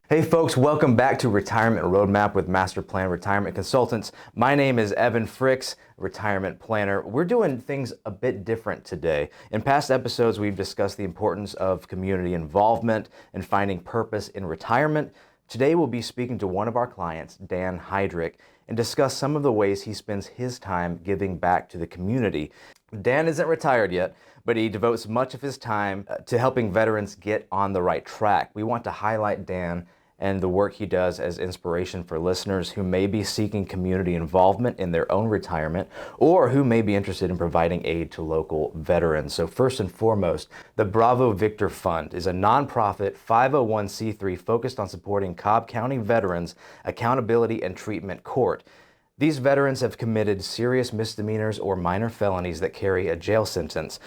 Hey folks, welcome back to Retirement Roadmap with MasterPlan Retirement Consultants. My name is Evan Fricks, retirement planner. We're doing things a bit different today. In past episodes, we've discussed the importance of community involvement and finding purpose in retirement. Today, we'll be speaking to one of our clients, Dan Hydrick, and discuss some of the ways he spends his time giving back to the community. Dan isn't retired yet, but he devotes much of his time to helping veterans get on the right track. We want to highlight Dan and the work he does as inspiration for listeners who may be seeking community involvement in their own retirement or who may be interested in providing aid to local veterans. So first and foremost, the Bravo Victor Fund is a nonprofit 501c3 focused on supporting Cobb County veterans accountability and treatment court. These veterans have committed serious misdemeanors or minor felonies that carry a jail sentence.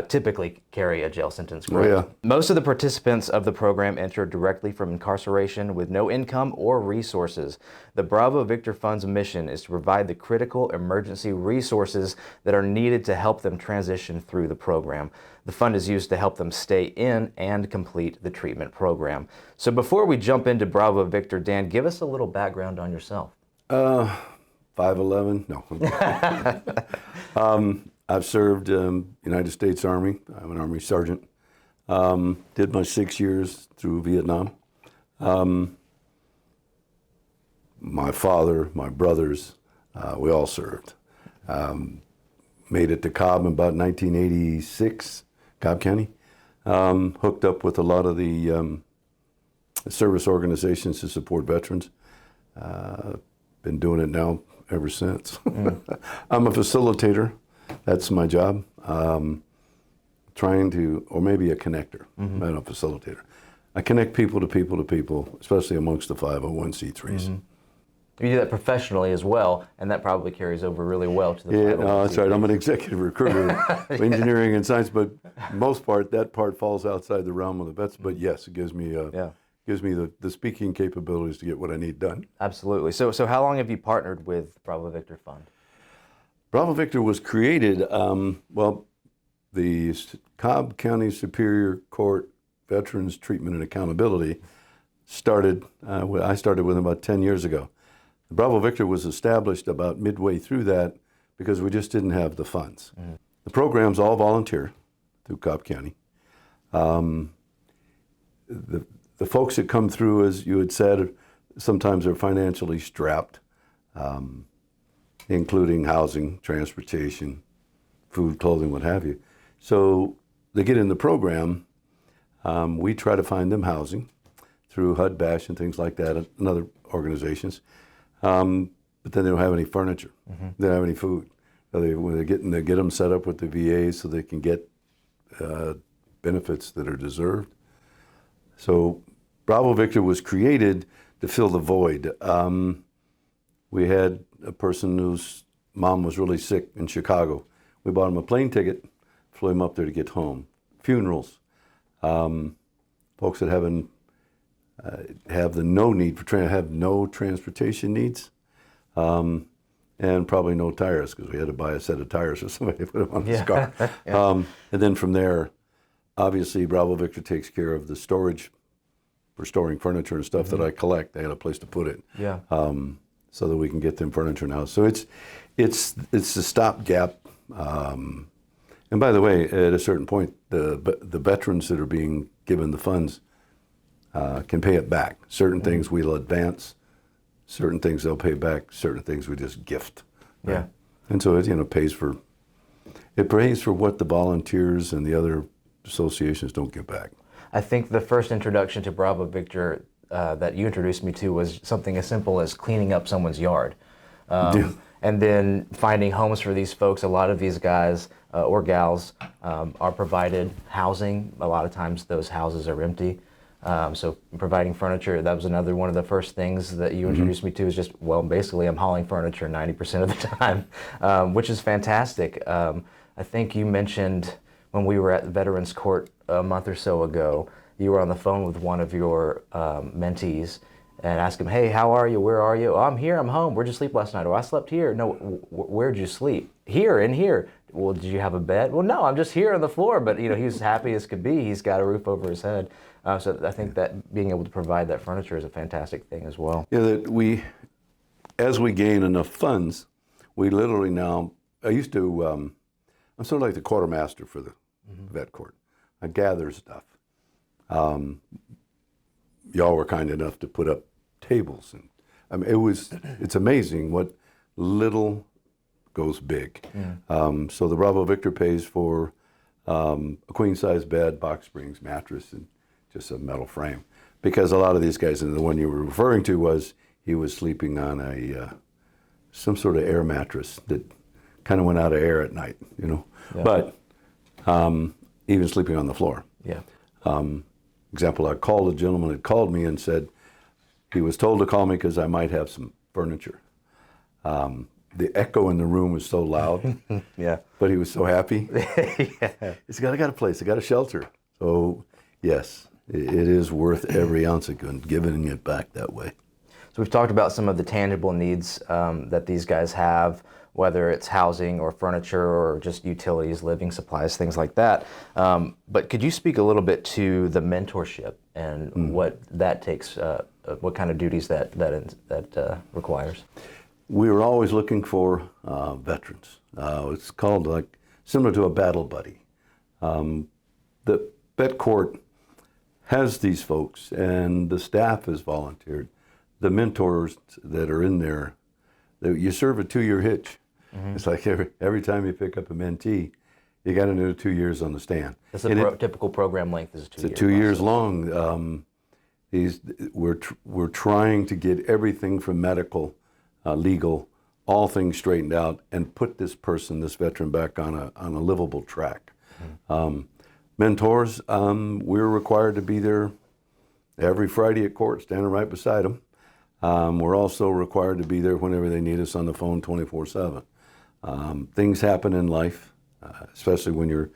Typically carry a jail sentence. Oh, yeah. Most of the participants of the program enter directly from incarceration with no income or resources. The Bravo Victor Fund's mission is to provide the critical emergency resources that are needed to help them transition through the program. The fund is used to help them stay in and complete the treatment program. So before we jump into Bravo Victor, Dan, give us a little background on yourself. 5'11", no. I've served United States Army. I'm an Army sergeant. Did my 6 years through Vietnam. My father, my brothers, we all served. Made it to Cobb in about 1986, Cobb County. Hooked up with a lot of the service organizations to support veterans. Been doing it now ever since. I'm a facilitator. That's my job. Trying to, or maybe a connector, not a facilitator. I connect people to people to people, especially amongst the 501c3s. You do that professionally as well, and that probably carries over really well to the 501c3s. No, that's right. I'm an executive recruiter, engineering and science, but most part, that part falls outside the realm of the vets. But yes, it gives me the speaking capabilities to get what I need done. Absolutely. So how long have you partnered with Bravo Victor Fund? Bravo Victor was created, the Cobb County Superior Court Veterans Treatment and Accountability started, I started with them about 10 years ago. The Bravo Victor was established about midway through that because we just didn't have the funds. The program's all volunteer through Cobb County. The folks that come through, as you had said, sometimes are financially strapped. Including housing, transportation, food, clothing, what have you. So they get in the program. We try to find them housing through HUD, BASH, and things like that, and other organizations. But then they don't have any furniture. They don't have any food. So they get them set up with the VA so they can get benefits that are deserved. So Bravo Victor was created to fill the void. We had a person whose mom was really sick in Chicago. We bought him a plane ticket, flew him up there to get home. Funerals, folks that have no need for have no transportation needs, and probably no tires because we had to buy a set of tires for somebody to put them on his car. And then from there, obviously Bravo Victor takes care of the storage for storing furniture and stuff that I collect. They had a place to put it. So that we can get them furniture now. So it's a stopgap. And by the way, at a certain point, the veterans that are being given the funds can pay it back. Certain things we'll advance, certain things they'll pay back, certain things we just gift. Right? And so it pays for what the volunteers and the other associations don't give back. I think the first introduction to Bravo Victor that you introduced me to was something as simple as cleaning up someone's yard. And then finding homes for these folks. A lot of these guys or gals are provided housing. A lot of times those houses are empty. So providing furniture, that was another one of the first things that you introduced me to is just, basically I'm hauling furniture 90% of the time, which is fantastic. I think you mentioned when we were at the Veterans Court a month or so ago, you were on the phone with one of your mentees and asked him, hey, how are you? Where are you? Oh, I'm here, I'm home. Where'd you sleep last night? Oh, I slept here. No, where'd you sleep? Here, in here. Well, did you have a bed? Well, no, I'm just here on the floor. But, he was happy as could be. He's got a roof over his head. So I think that being able to provide that furniture is a fantastic thing as well. Yeah, that as we gain enough funds, we literally now, I used to, I'm sort of like the quartermaster for the vet court. I gather stuff. Y'all were kind enough to put up tables, and I mean, it's amazing what little goes big. So the Bravo Victor pays for a queen-size bed, box springs, mattress, and just a metal frame. Because a lot of these guys, and the one you were referring to he was sleeping on some sort of air mattress that kind of went out of air at night, you know. Yeah. But even sleeping on the floor. Yeah. Example, I called a gentleman that called me and said he was told to call me because I might have some furniture. The echo in the room was so loud. Yeah. But he was so happy. Yeah. He's got a place, I got a shelter. So yes, it is worth every ounce of giving it back that way. So we've talked about some of the tangible needs that these guys have, whether it's housing or furniture or just utilities, living supplies, things like that. But could you speak a little bit to the mentorship and what that takes, what kind of duties that requires? We were always looking for veterans. It's called similar to a battle buddy. The vet court has these folks, and the staff has volunteered. The mentors that are in there, you serve a 2-year hitch. It's like every time you pick up a mentee, you got to do 2 years on the stand. That's the typical program length is 2 years. It's 2 years long. We're trying to get everything from medical, legal, all things straightened out, and put this veteran, back on a livable track. Mentors, we're required to be there every Friday at court, standing right beside them. We're also required to be there whenever they need us on the phone 24/7. Things happen in life, especially when you're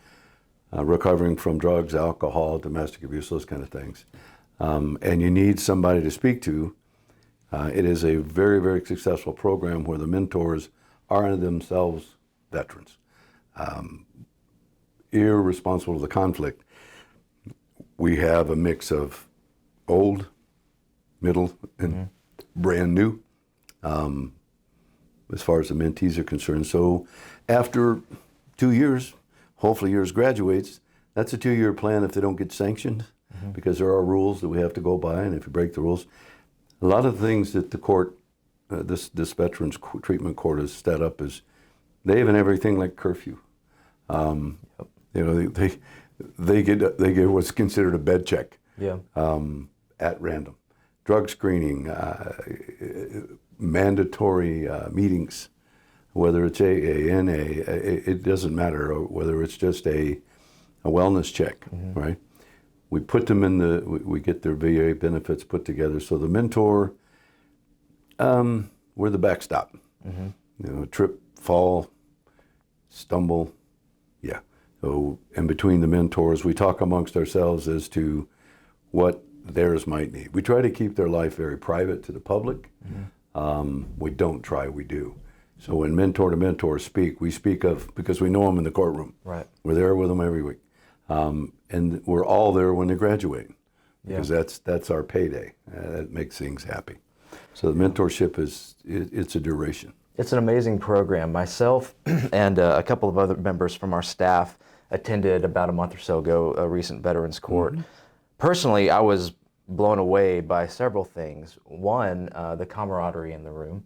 recovering from drugs, alcohol, domestic abuse, those kind of things. And you need somebody to speak to. It is a very, very successful program where the mentors are themselves veterans. Irresponsible of the conflict, we have a mix of old, middle, and brand new, as far as the mentees are concerned. So after 2 years, hopefully yours graduates, that's a 2-year plan if they don't get sanctioned, because there are rules that we have to go by, and if you break the rules, a lot of the things that the court, this Veterans Treatment Court has set up is, they have everything like curfew. You know, they get what's considered a bed check. Yeah. At random. Drug screening, mandatory meetings, whether it's AA, NA, it doesn't matter, or whether it's just a wellness check, right? We put them we get their VA benefits put together. So the mentor, we're the backstop. You know, trip, fall, stumble, yeah. So in between the mentors, we talk amongst ourselves as to what theirs might need. We try to keep their life very private to the public. We don't try, we do. So when mentor to mentor speak, we speak of, because we know them in the courtroom. Right. We're there with them every week. And we're all there when they graduate, because that's our payday. That makes things happy. So the mentorship it's a duration. It's an amazing program. Myself and a couple of other members from our staff attended about a month or so ago a recent Veterans Court. Personally, I was blown away by several things. One, the camaraderie in the room.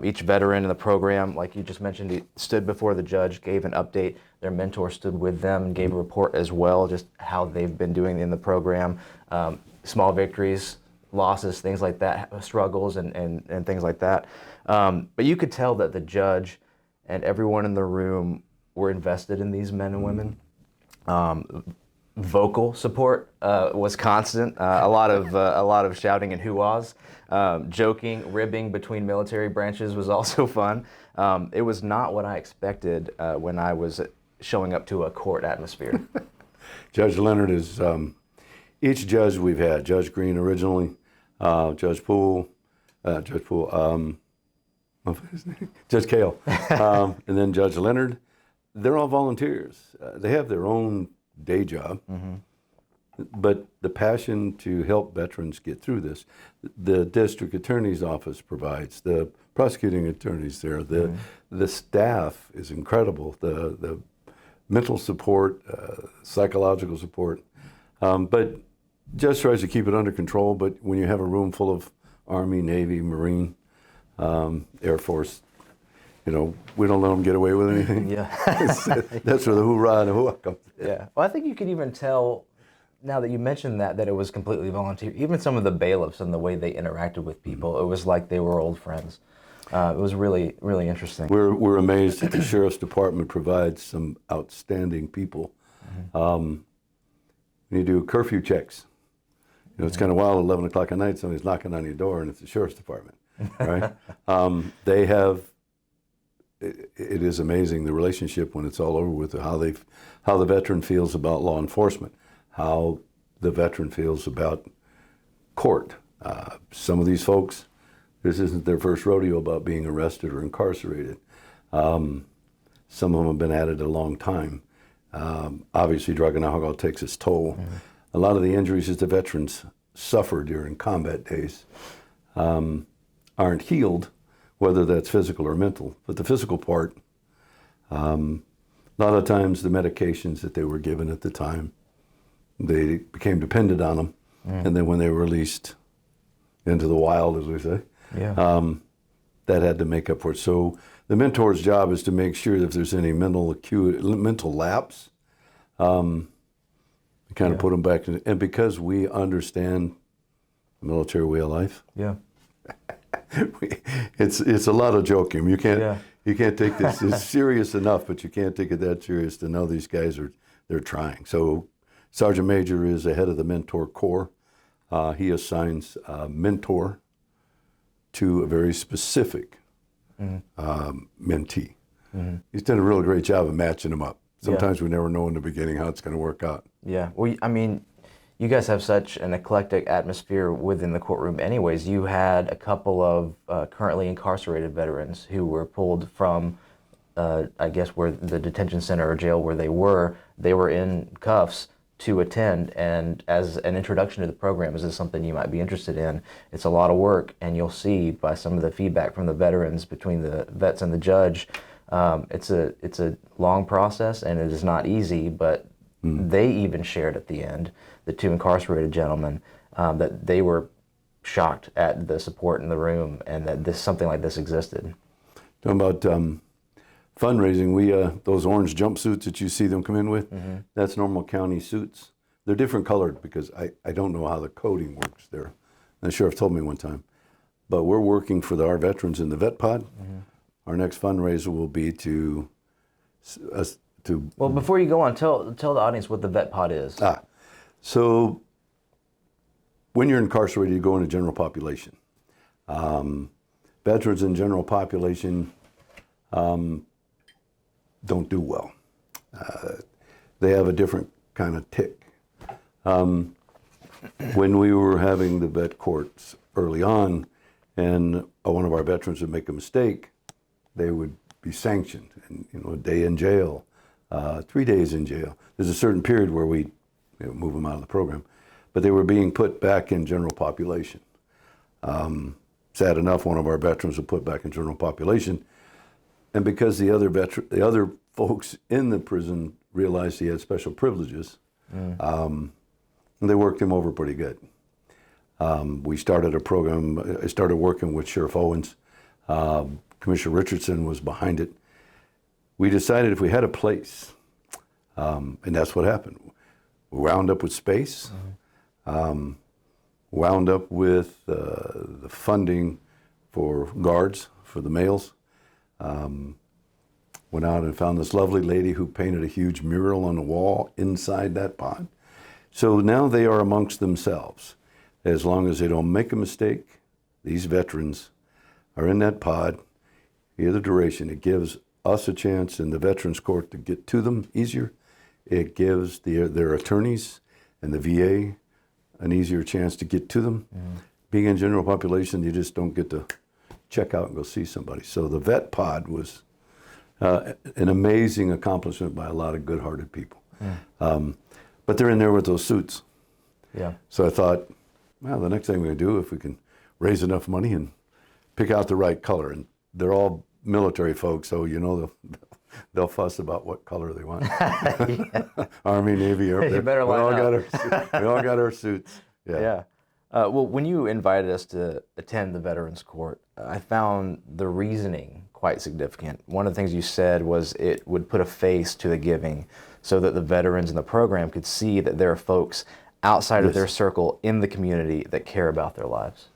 Each veteran in the program, like you just mentioned, he stood before the judge, gave an update. Their mentor stood with them and gave a report as well, just how they've been doing in the program. Small victories, losses, things like that, struggles and things like that. But you could tell that the judge and everyone in the room were invested in these men and women. Vocal support was constant. A lot of shouting and hoo-ahs. Joking, ribbing between military branches was also fun. It was not what I expected when I was showing up to a court atmosphere. Judge Leonard is, each judge we've had, Judge Green originally, Judge Poole, Judge Kale, and then Judge Leonard, they're all volunteers. They have their own day job. But the passion to help veterans get through this, the district attorney's office provides, the prosecuting attorneys there, the staff is incredible, the mental support, psychological support. But just tries to keep it under control. But when you have a room full of Army, Navy, Marine, Air Force, we don't let them get away with anything. Yeah. That's where the hoorah and the hooah comes. Yeah. Well, I think you can even tell, now that you mentioned that it was completely volunteer. Even some of the bailiffs and the way they interacted with people, it was like they were old friends. It was really, really interesting. We're amazed that the Sheriff's Department provides some outstanding people. When you do curfew checks, it's kind of wild. 11 o'clock at night, somebody's knocking on your door, and it's the Sheriff's Department, right? They have. It is amazing, the relationship when it's all over with, how the veteran feels about law enforcement, how the veteran feels about court. Some of these folks, this isn't their first rodeo about being arrested or incarcerated. Some of them have been at it a long time. Obviously, drug and alcohol takes its toll. A lot of the injuries that the veterans suffer during combat days aren't healed, whether that's physical or mental. But the physical part, a lot of times the medications that they were given at the time, they became dependent on them. And then when they were released into the wild, as we say, that had to make up for it. So the mentor's job is to make sure that if there's any mental lapse, kind of put them back in. And because we understand the military way of life, it's a lot of joking. You can't take this it's serious enough, but you can't take it that serious to know these guys they're trying. So Sergeant Major is the head of the Mentor Corps. He assigns a mentor to a very specific mentee. He's done a really great job of matching them up. Sometimes we never know in the beginning how it's going to work out. Yeah. Well, I mean, you guys have such an eclectic atmosphere within the courtroom anyways. You had a couple of currently incarcerated veterans who were pulled from, I guess, where the detention center or jail where they were in cuffs to attend. And as an introduction to the program, is this something you might be interested in? It's a lot of work, and you'll see by some of the feedback from the veterans between the vets and the judge, it's a long process, and it is not easy, but they even shared at the end, the two incarcerated gentlemen, that they were shocked at the support in the room and that something like this existed. Talking about fundraising, those orange jumpsuits that you see them come in with, that's normal county suits. They're different colored because I don't know how the coding works there. The sheriff told me one time. But we're working for our veterans in the vet pod. Our next fundraiser will be to Well, before you go on, tell the audience what the vet pod is. So when you're incarcerated, you go into general population. Veterans in general population don't do well. They have a different kind of tick. When we were having the vet courts early on, and one of our veterans would make a mistake, they would be sanctioned, and a day in jail, 3 days in jail. There's a certain period where we move them out of the program, but they were being put back in general population. Sad enough, one of our veterans was put back in general population, and because the other folks in the prison realized he had special privileges, they worked him over pretty good. We started a program. I started working with Sheriff Owens. Commissioner Richardson was behind it. We decided if we had a place, and that's what happened. We wound up with space, wound up with the funding for guards for the males. Went out and found this lovely lady who painted a huge mural on the wall inside that pod. So now they are amongst themselves. As long as they don't make a mistake, these veterans are in that pod. The other duration, it gives us a chance in the Veterans Court to get to them easier. It gives their attorneys and the VA an easier chance to get to them. Being in general population, you just don't get to check out and go see somebody. So the vet pod was an amazing accomplishment by a lot of good-hearted people. But they're in there with those suits. Yeah. So I thought, well, the next thing we're going to do, if we can raise enough money and pick out the right color. And they're all military folks, so they'll fuss about what color they want. Army, Navy, Air. You better line up. We all got our suits. Yeah. Yeah. Well, when you invited us to attend the Veterans Court, I found the reasoning quite significant. One of the things you said was it would put a face to the giving so that the veterans in the program could see that there are folks outside of their circle in the community that care about their lives.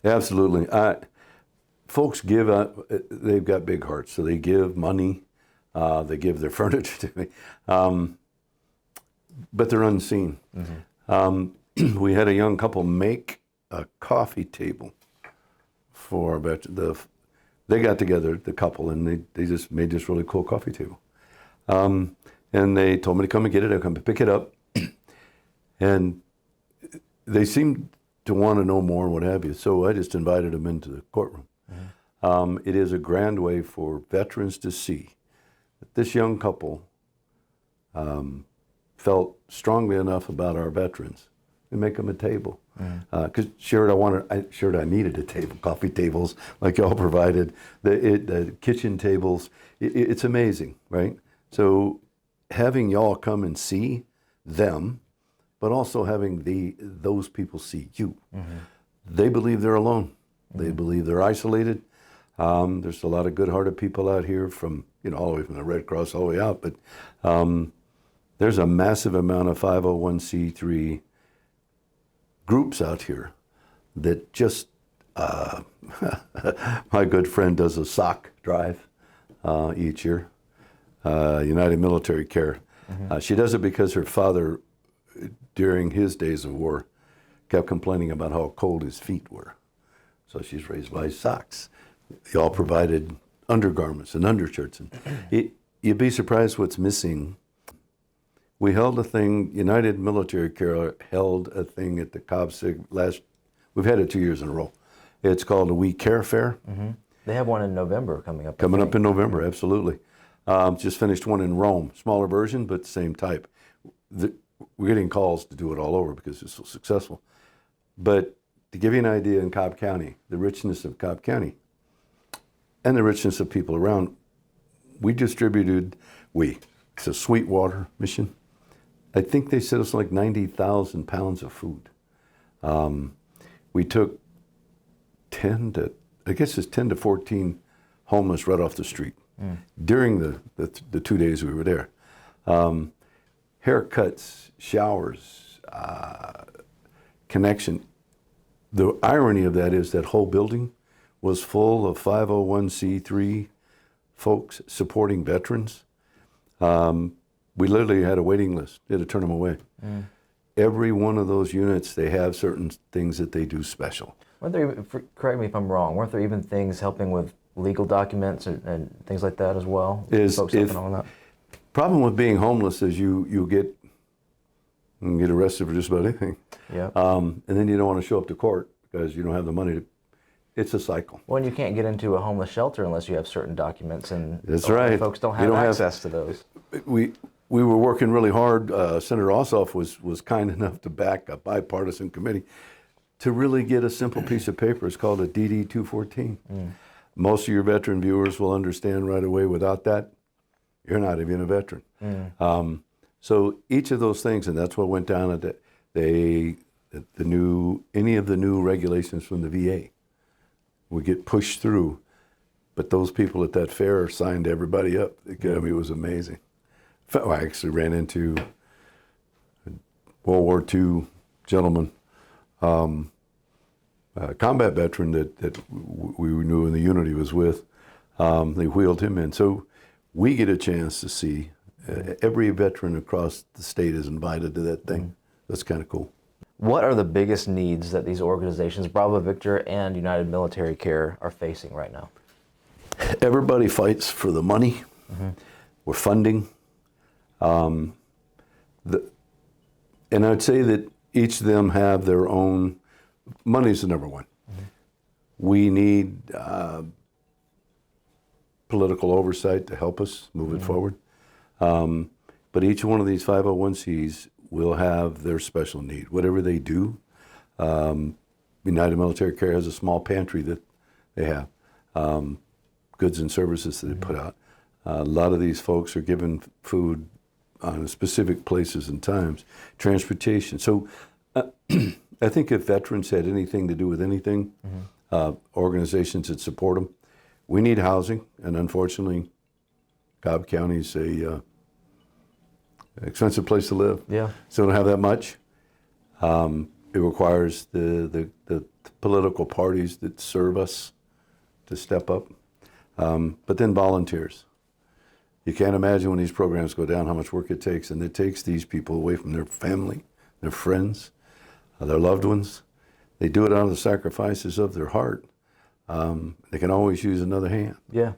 Absolutely. Folks give, they've got big hearts, so they give money, they give their furniture to me, but they're unseen. We had a young couple make a coffee table for they got together, the couple, and they just made this really cool coffee table. And they told me to come and get it. I'd come pick it up. And they seemed to want to know more and what have you. So I just invited them into the courtroom. It is a grand way for veterans to see that this young couple felt strongly enough about our veterans to make them a table. Because I needed a table, coffee tables like y'all provided, the kitchen tables. It's amazing, right? So having y'all come and see them, but also having those people see you. They believe they're alone. They believe they're isolated. There's a lot of good-hearted people out here from, all the way from the Red Cross all the way out, but there's a massive amount of 501c3 groups out here that just, my good friend does a sock drive each year, United Military Care. She does it because her father, during his days of war, kept complaining about how cold his feet were. So she's raised by socks. They all provided undergarments and undershirts. And you'd be surprised what's missing. We held a thing, United Military Care held a thing at the Cobb we've had it 2 years in a row. It's called a We Care Fair. They have one in November coming up. Coming up in November, absolutely. Just finished one in Rome, smaller version, but same type. We're getting calls to do it all over because it's so successful. But to give you an idea, in Cobb County, the richness of Cobb County and the richness of people around, it's a Sweetwater mission. I think they said it's like 90,000 pounds of food. We took 10 to 14 homeless right off the street during the 2 days we were there. Haircuts, showers, connection. The irony of that is that whole building was full of 501c3 folks supporting veterans. We literally had a waiting list. They had to turn them away. Every one of those units, they have certain things that they do special. Correct me if I'm wrong, weren't there even things helping with legal documents and things like that as well? Folks helping on that? Problem with being homeless is you get arrested for just about anything. Yeah. And then you don't want to show up to court because you don't have the money to. It's a cycle. Well, and you can't get into a homeless shelter unless you have certain documents, and that's right. Folks don't have access to those. We were working really hard. Senator Ossoff was kind enough to back a bipartisan committee to really get a simple piece of paper. It's called a DD 214. Most of your veteran viewers will understand right away. Without that, you're not even a veteran. So each of those things, and that's what went down at any of the new regulations from the VA would get pushed through. But those people at that fair signed everybody up. It was amazing. I actually ran into a World War II gentleman, a combat veteran that we knew in the unit he was with. They wheeled him in. So we get a chance to see every veteran across the state is invited to that thing. That's kind of cool. What are the biggest needs that these organizations, Bravo Victor and United Military Care, are facing right now? Everybody fights for the money. We're funding. And I'd say that each of them have their own. Money's the number one. We need political oversight to help us move it forward. But each one of these 501cs, will have their special need, whatever they do. United Military Care has a small pantry that they have, goods and services that they put out. A lot of these folks are given food on specific places and times, transportation. So I think if veterans had anything to do with anything, organizations that support them, we need housing, and unfortunately, Cobb County is a expensive place to live. Yeah. So we don't have that much. It requires the political parties that serve us to step up, but then volunteers. You can't imagine when these programs go down how much work it takes, and it takes these people away from their family, their friends, their loved ones. They do it out of the sacrifices of their heart. They can always use another hand. Yeah.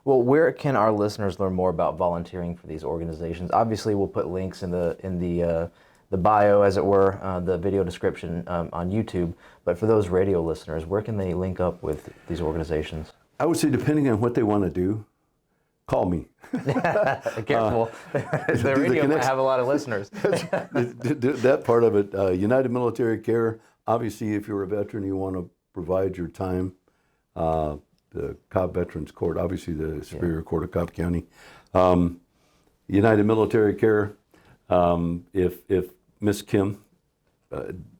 Well, where can our listeners learn more about volunteering for these organizations? Obviously, we'll put links in the bio, as it were, the video description on YouTube. But for those radio listeners, where can they link up with these organizations? I would say, depending on what they want to do, call me. Careful. The radio might have a lot of listeners. That part of it, United Military Care, obviously if you're a veteran, you want to provide your time. The Cobb Veterans Court, obviously the Superior Court of Cobb County. United Military Care, if Miss Kim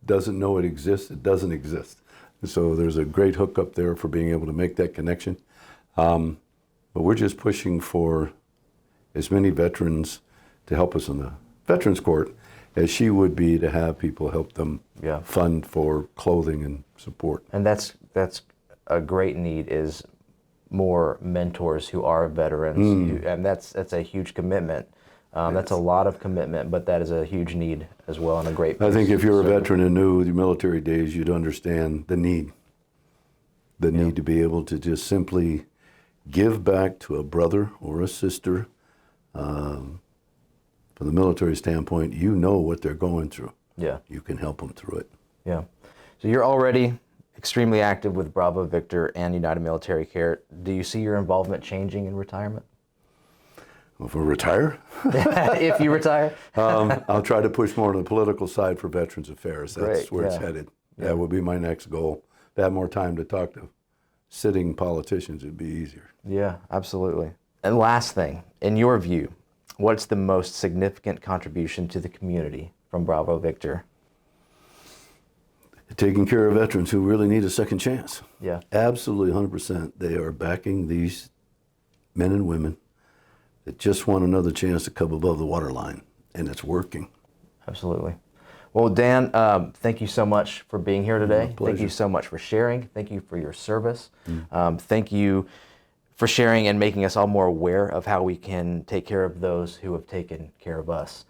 doesn't know it exists, it doesn't exist. So there's a great hookup there for being able to make that connection. But we're just pushing for as many veterans to help us in the Veterans Court as she would be to have people help them fund for clothing and support. And that's a great need, is more mentors who are veterans, and that's a huge commitment. That's a lot of commitment, but that is a huge need as well, and a great place. I think if you're a veteran and knew your military days, you'd understand the need. The need to be able to just simply give back to a brother or a sister. From the military standpoint, you know what they're going through. Yeah. You can help them through it. Yeah. So you're already extremely active with Bravo Victor and United Military Care. Do you see your involvement changing in retirement? Well, if I retire? If you retire? I'll try to push more on the political side for Veterans Affairs. That's Great, where it's headed. That would be my next goal. If I had more time to talk to sitting politicians, it'd be easier. Yeah, absolutely. And last thing, in your view, what's the most significant contribution to the community from Bravo Victor? Taking care of veterans who really need a second chance. Yeah. Absolutely, 100%. They are backing these men and women that just want another chance to come above the waterline, and it's working. Absolutely. Well, Dan, thank you so much for being here today. Thank you so much for sharing. Thank you for your service. Thank you for sharing and making us all more aware of how we can take care of those who have taken care of us.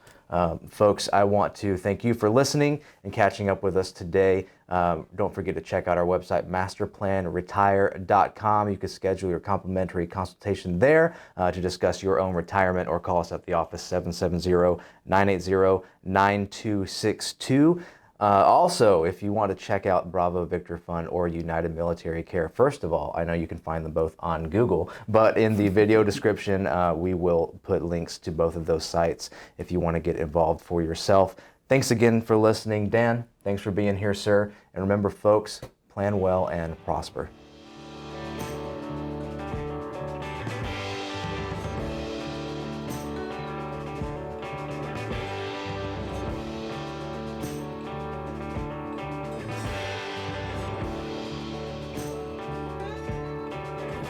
Folks, I want to thank you for listening and catching up with us today. Don't forget to check out our website, masterplanretire.com. You can schedule your complimentary consultation there to discuss your own retirement, or call us at the office, 770-980-9262. Also, if you want to check out Bravo Victor Fund or United Military Care, first of all, I know you can find them both on Google, but in the video description, we will put links to both of those sites if you want to get involved for yourself. Thanks again for listening. Dan, thanks for being here, sir. And remember, folks, plan well and prosper.